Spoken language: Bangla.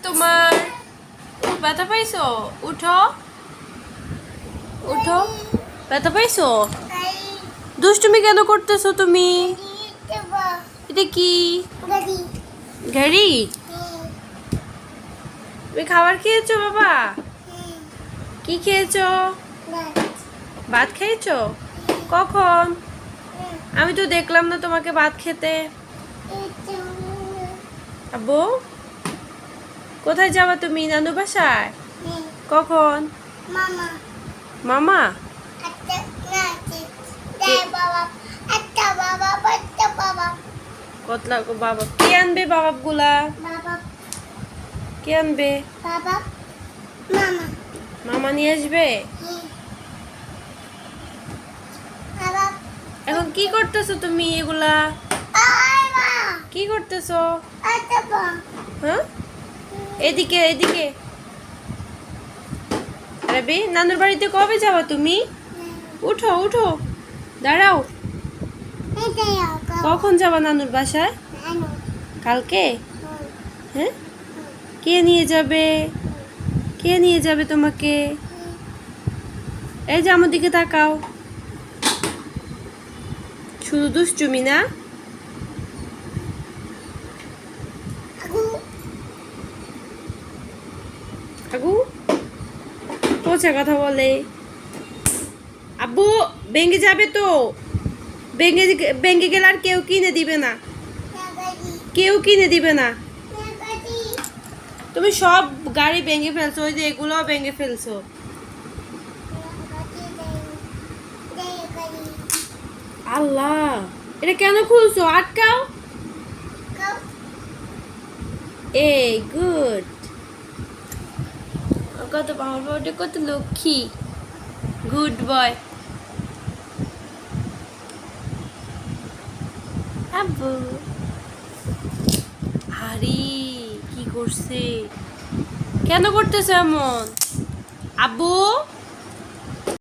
তোমার? ব্যথা পাইছো? উঠো উঠো। ব্যথা পাইছো? দুষ্টুমি কেন করতেছো তুমি? এটা কি ঘড়ি? তুমি খাবার খেয়েছো বাবা? কি খেয়েছো? ভাত খেয়েছো? কখন? আমি তো দেখলাম না তোমাকে ভাত খেতে। আব্বু, কোথায় যাবা তুমি? নানু বাসায়? কখন? মামা? কতলা বাবা কে আনবে? বাবাব গুলা কে আনবে? মামা নিয়ে আসবে। এখন কি করতেছো তুমি এগুলা? কি করতেছো? হ্যাঁ, এদিকে এদিকে। রবি, নানুর বাড়িতে কবে যাবা তুমি? উঠো উঠো, দাঁড়াও। কখন যাবা নানুর বাসায়? কালকে? হ্যাঁ, কে নিয়ে যাবে? কে নিয়ে যাবে তোমাকে? এই যে আমার দিকে তাকাও। শুধু দুষ্টুমি না? আগু পচা কথা বলে। আব্বু, ভেঙে যাবে তো। ভেঙে ভেঙে গেলে আর কেউ কিনে দিবে না। কেউ কিনে দিবে না। তুমি সব গাড়ি ভেঙে ফেলছো, ওই যে এগুলো ভেঙে ফেলছো। আল্লাহ, এটা কেন খুলছো? আটকাও। এই গুড। কত বাবা, কত লক্ষ্মী, গুড বয়। আব্বু, হারি কি করছে? কেন করতেছে এমন? আব্বু।